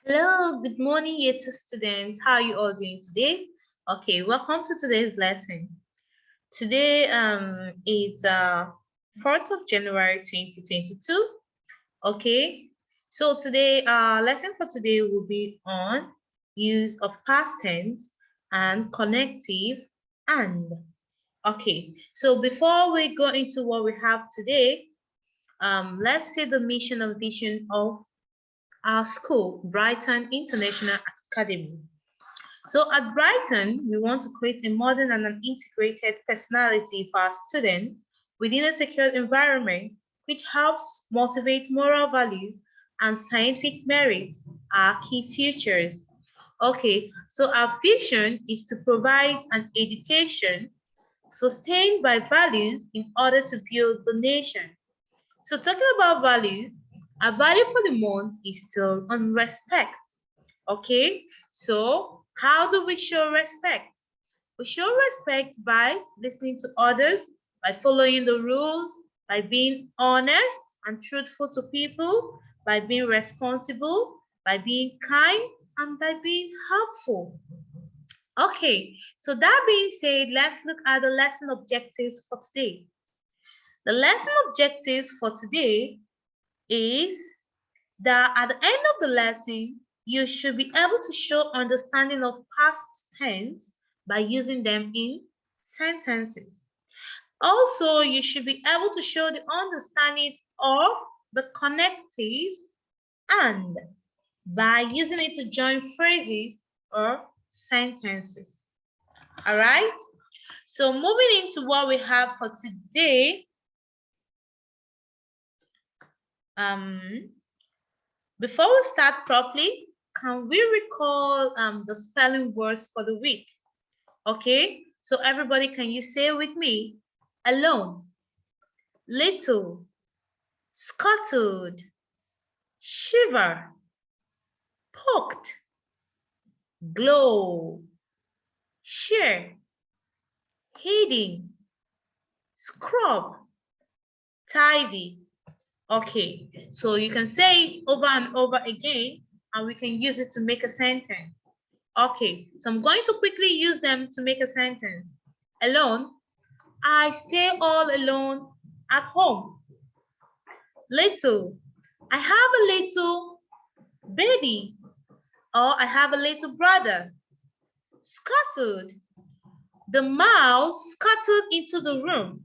Hello, good morning, year two students. How are you all doing today? Okay, welcome to today's lesson. Today is 4th of January 2022. Okay, so today lesson for today will be on use of past tense and connective and. Okay, so before we go into what we have today, let's see the mission and vision of our school, Brighton International Academy. So at Brighton, we want to create a modern and an integrated personality for our students within a secure environment which helps motivate moral values and scientific merit, our key features. Okay, so our vision is to provide an education sustained by values in order to build the nation. So talking about values, our value for the month is still on respect. Okay, so how do we show respect? We show respect by listening to others, by following the rules, by being honest and truthful to people, by being responsible, by being kind, and by being helpful. Okay, so that being said, let's look at the lesson objectives for today. The lesson objectives for today is that at the end of the lesson, you should be able to show understanding of past tense by using them in sentences. Also, you should be able to show the understanding of the connective and by using it to join phrases or sentences. All right? So moving into what we have for today, before we start properly, can we recall the spelling words for the week? Okay, so everybody, can you say with me? Alone, little, scuttled, shiver, poked, glow, share, hidden, scrub, tidy. Okay, so you can say it over and over again, and we can use it to make a sentence. Okay, so I'm going to quickly use them to make a sentence. Alone, I stay all alone at home. Little, I have a little baby, or I have a little brother. Scuttled, the mouse scuttled into the room.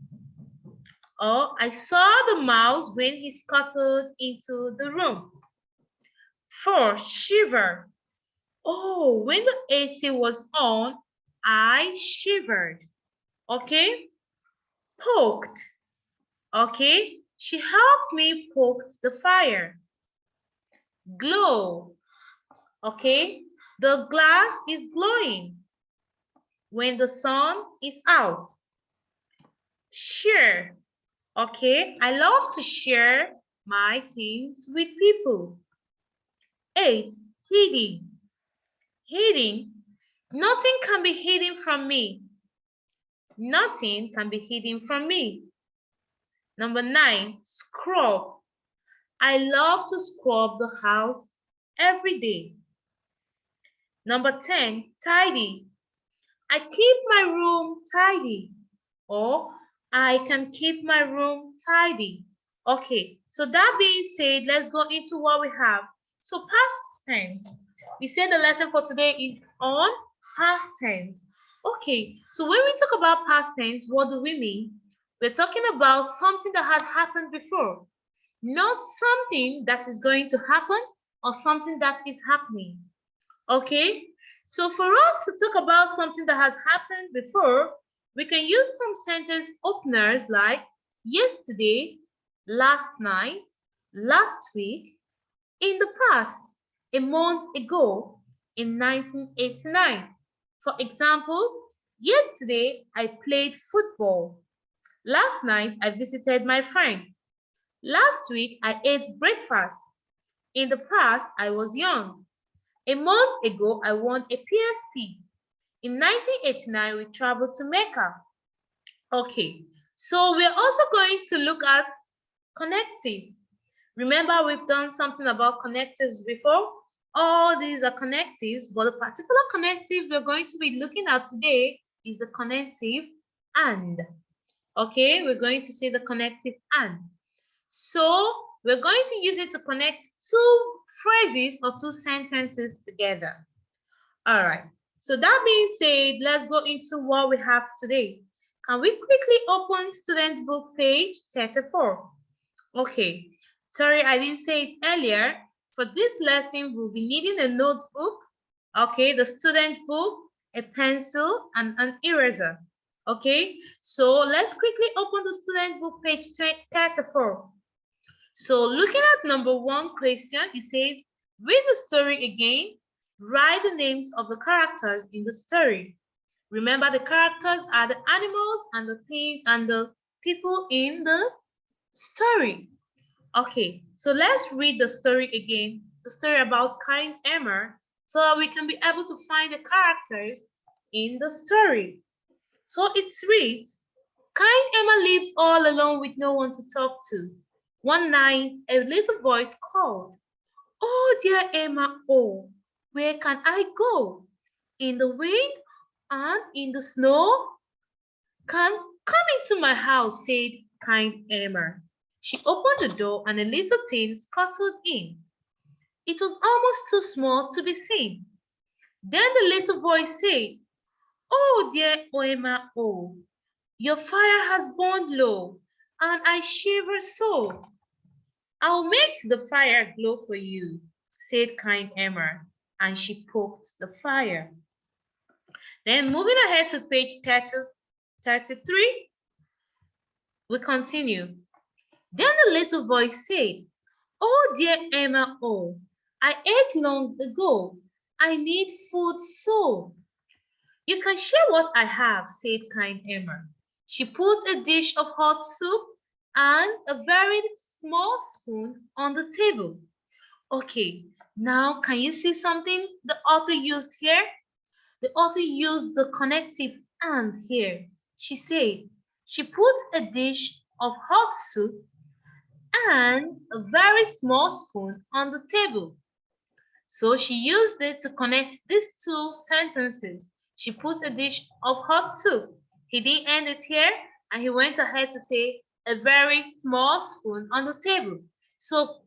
Or I saw the mouse when he scuttled into the room. 4, shiver. Oh, when the AC was on, I shivered. Okay, poked. Okay, she helped me poke the fire. Glow. Okay, the glass is glowing when the sun is out. Share. Okay, I love to share my things with people. 8, hidden. Hidden. Nothing can be hidden from me. Nothing can be hidden from me. Number 9, scrub. I love to scrub the house every day. Number 10, tidy. I keep my room tidy. Or I can keep my room tidy. Okay, so that being said, let's go into what we have. So past tense. We said the lesson for today is on past tense. Okay, so when we talk about past tense, what do we mean? We're talking about something that had happened before, not something that is going to happen or something that is happening. Okay, so for us to talk about something that has happened before, we can use some sentence openers like yesterday, last night, last week, in the past, a month ago, in 1989. For example, yesterday I played football. Last night I visited my friend. Last week I ate breakfast. In the past I was young. A month ago I won a PSP. In 1989 we traveled to Mecca. Okay, so we're also going to look at connectives. Remember we've done something about connectives before? All these are connectives, but the particular connective we're going to be looking at today is the connective and. Okay, we're going to say the connective and. So we're going to use it to connect two phrases or two sentences together. All right. So that being said, let's go into what we have today. Can we quickly open student book page 34? Okay. Sorry, I didn't say it earlier. For this lesson, we'll be needing a notebook, okay, the student book, a pencil, and an eraser. Okay, so let's quickly open the student book page 34. So looking at number 1 question, it says, read the story again. Write the names of the characters in the story. Remember, the characters are the animals and the things and the people in the story. Okay, so let's read the story again. The story about Kind Emma, so that we can be able to find the characters in the story. So it reads, Kind Emma lived all alone with no one to talk to. One night, a little voice called, "Oh, dear Emma, oh, where can I go? In the wind and in the snow? Come into my house," said Kind Emma. She opened the door and a little thing scuttled in. It was almost too small to be seen. Then the little voice said, "Oh, dear Emma, oh, your fire has burned low, and I shiver so." "I'll make the fire glow for you," said Kind Emma, and she poked the fire. Then moving ahead to page 33, we continue. Then the little voice said, "Oh, dear Emma, oh, I ate long ago. I need food so." "You can share what I have," said Kind Emma. She put a dish of hot soup and a very small spoon on the table. Okay, now can you see something the author used here? The author used the connective and here. She said she put a dish of hot soup and a very small spoon on the table. So she used it to connect these two sentences. She put a dish of hot soup. He didn't end it here, and he went ahead to say a very small spoon on the table. So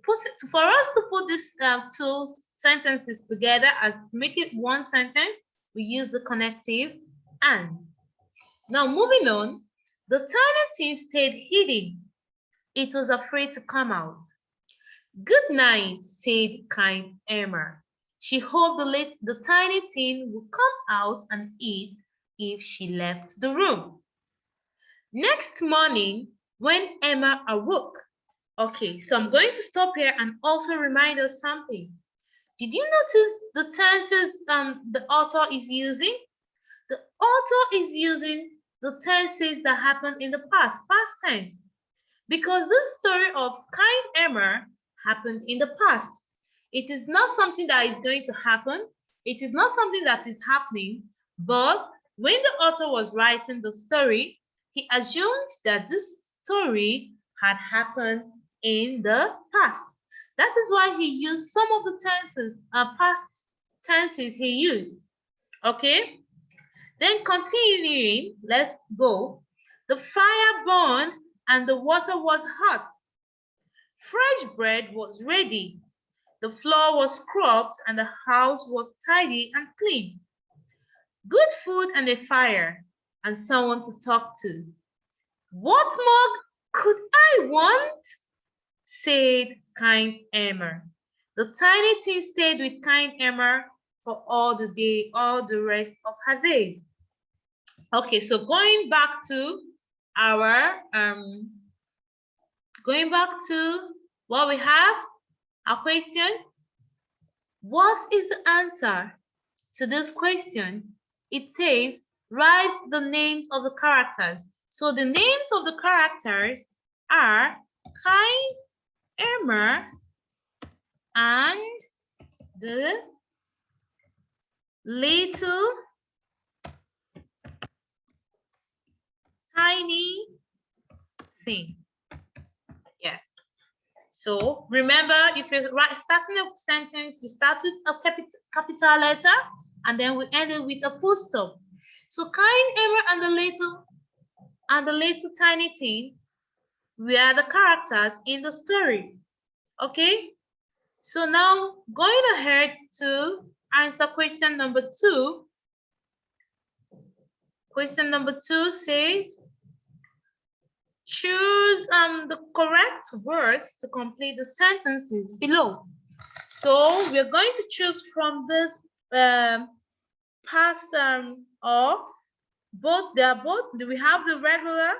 for us to put these two sentences together as to make it one sentence, we use the connective and. Now moving on, the tiny thing stayed hidden. It was afraid to come out. "Good night," said Kind Emma. She hoped the tiny thing would come out and eat if she left the room. Next morning, when Emma awoke. Okay, so I'm going to stop here and also remind us something. Did you notice the tenses the author is using? The author is using the tenses that happened in the past tense. Because this story of Kind Emma happened in the past. It is not something that is going to happen. It is not something that is happening. But when the author was writing the story, he assumed that this story had happened in the past. That is why he used some of the past tenses he used. Okay? Then continuing, let's go. The fire burned and the water was hot. Fresh bread was ready. The floor was scrubbed and the house was tidy and clean. Good food and a fire and someone to talk to. What more could I want? Said Kind Emma. The tiny thing stayed with Kind Emma for all the rest of her days. Okay, so going back to what we have, our question. What is the answer to this question? It says, write the names of the characters. So the names of the characters are Kind, Emma, and the little tiny thing. Yes. So remember, if you're starting a sentence, you start with a capital letter, and then we end it with a full stop. So Kind, Emma, and the little tiny thing were the characters in the story. Okay. So now going ahead to answer question number 2. Question number 2 says, choose the correct words to complete the sentences below. So we're going to choose from this past or both. They are both. We have the regular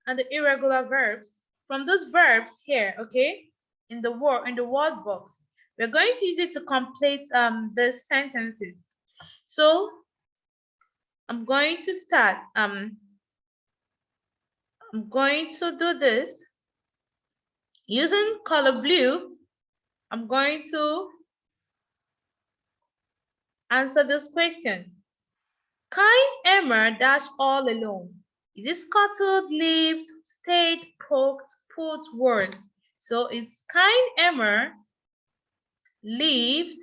and the irregular verbs. From those verbs here, okay, in the word box, we're going to use it to complete the sentences. So I'm going to start. I'm going to do this using color blue. I'm going to answer this question. Kind Emma dash all alone. Is it scuttled, lived, stayed, poked, put, word? So it's Kind Emma lived.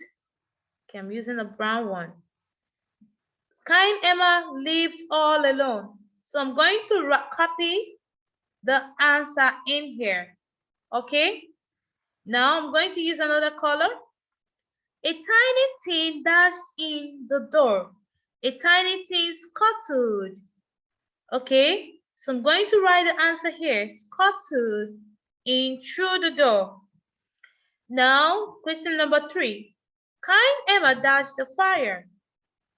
Okay, I'm using a brown one. Kind Emma lived all alone. So I'm going to copy the answer in here. Okay. Now I'm going to use another color. A tiny thing dashed in the door. A tiny thing scuttled. Okay, so I'm going to write the answer here. Scuttled in through the door. Now, question number 3. Kind Emma dashed the fire.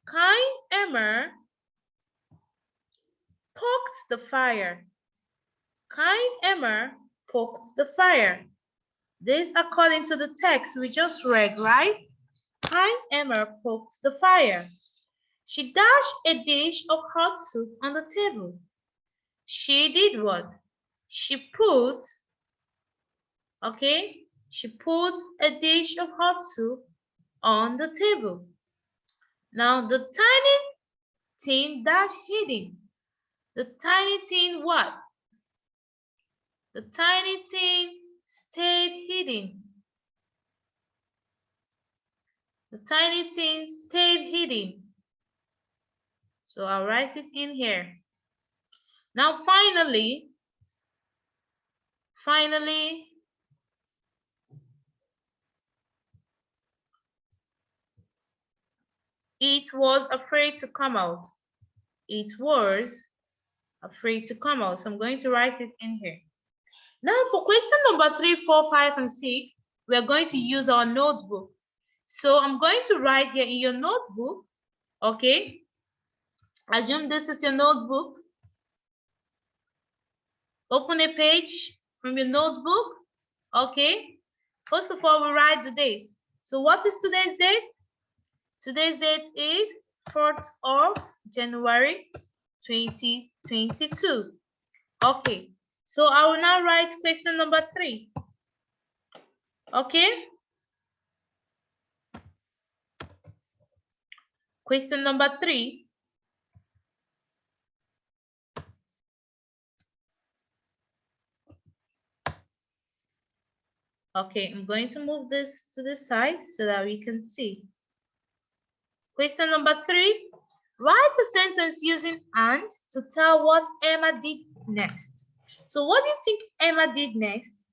Kind Emma poked the fire. Kind Emma poked the fire. This according to the text we just read, right? Kind Emma poked the fire. She dashed a dish of hot soup on the table. She did what? She put, okay, she put a dish of hot soup on the table. Now the tiny thing dash hidden. The tiny thing what? The tiny thing stayed hidden. The tiny thing stayed hidden. So I'll write it in here. Now finally, it was afraid to come out. It was afraid to come out. So I'm going to write it in here. Now for question number 3, 4, 5, and 6, we're going to use our notebook. So I'm going to write here in your notebook, okay? Assume this is your notebook. Open a page from your notebook, okay? First of all, we write the date. So what is today's date? Today's date is 4th of January 2022. Okay, so I will now write question number 3. Okay? Question number 3. Okay, I'm going to move this to the side so that we can see. Question number 3. Write a sentence using and to tell what Emma did next. So what do you think Emma did next?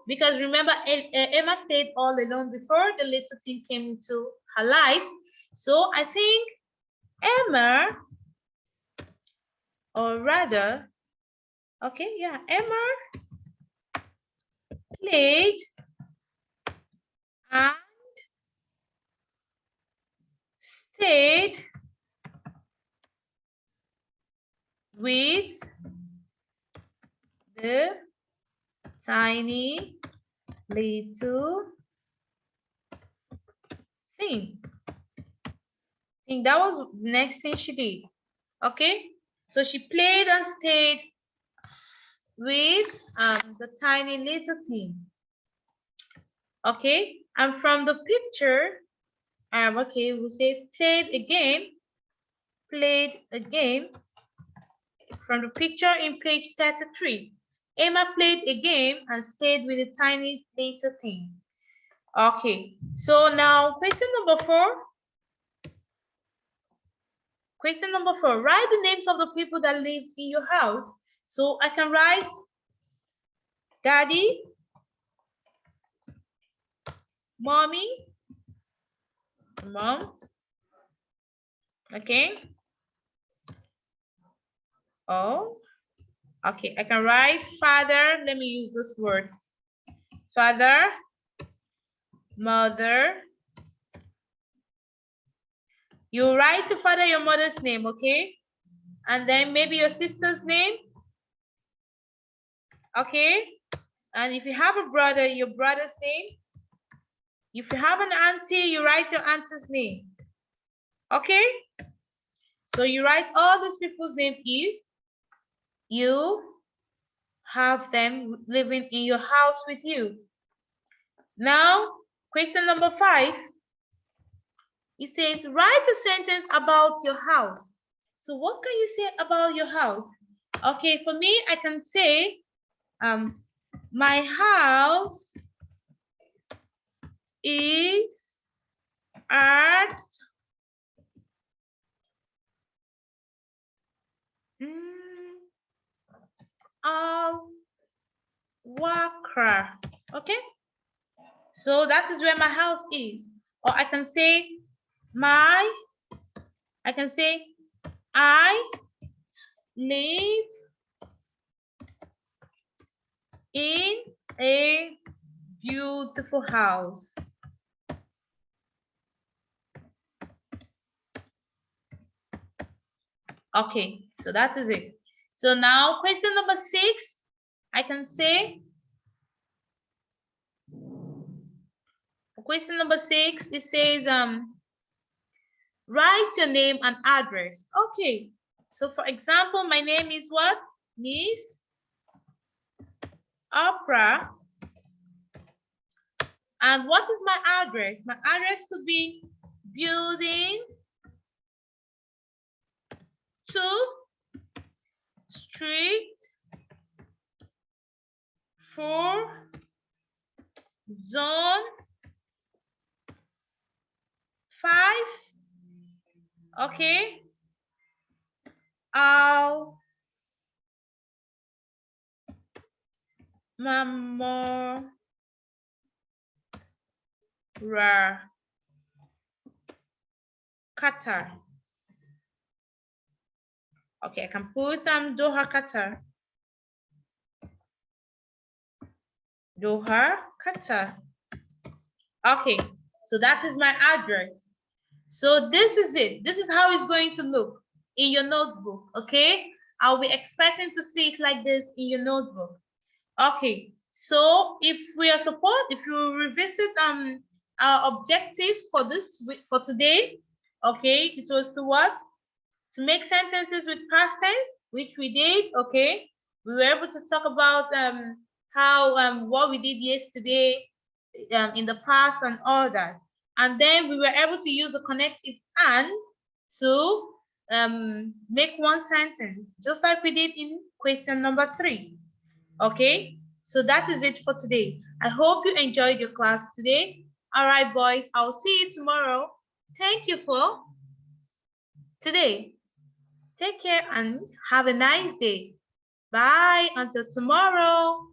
Because remember, Emma stayed all alone before the little thing came into her life. So I think Emma, or rather, okay, yeah, Emma played and stayed with the tiny little thing. I think that was the next thing she did. Okay, so she played and stayed with the tiny little thing. Okay, and from the picture, okay, we say played again. Played again. From the picture in page 33, Emma played a game and stayed with a tiny little thing. Okay, so now question number 4. Question number 4, write the names of the people that lived in your house. So I can write Daddy, Mommy, Mom, okay. Oh, okay, I can write Father. Let me use this word. Father, Mother. You write your father, your mother's name, okay? And then maybe your sister's name, okay? And if you have a brother, your brother's name. If you have an auntie, you write your auntie's name, okay? So you write all these people's name if you have them living in your house with you. Now, question number 5. It says, write a sentence about your house. So what can you say about your house? Okay, for me, I can say, my house is at Al-Wakra. Okay, so that is where my house is. Or I can say I live in a beautiful house. Okay, so that is it. So now question number 6, I can say, question number 6, it says, write your name and address. Okay, so for example, my name is what? Miss Opera. And what is my address? My address could be building 2, street 4, zone 5. Okay. Mamora Qatar. Okay, I can put Doha, Qatar. Doha, Qatar. Okay, so that is my address. So this is it. This is how it's going to look in your notebook, okay? I'll be expecting to see it like this in your notebook. Okay, so if you revisit our objectives for this week, for today, okay, it was to what? To make sentences with past tense, which we did, okay? We were able to talk about how what we did yesterday in the past and all that. And then we were able to use the connective and to make one sentence, just like we did in question number 3. Okay, so that is it for today. I hope you enjoyed your class today. All right, boys, I'll see you tomorrow. Thank you for today. Take care and have a nice day. Bye until tomorrow.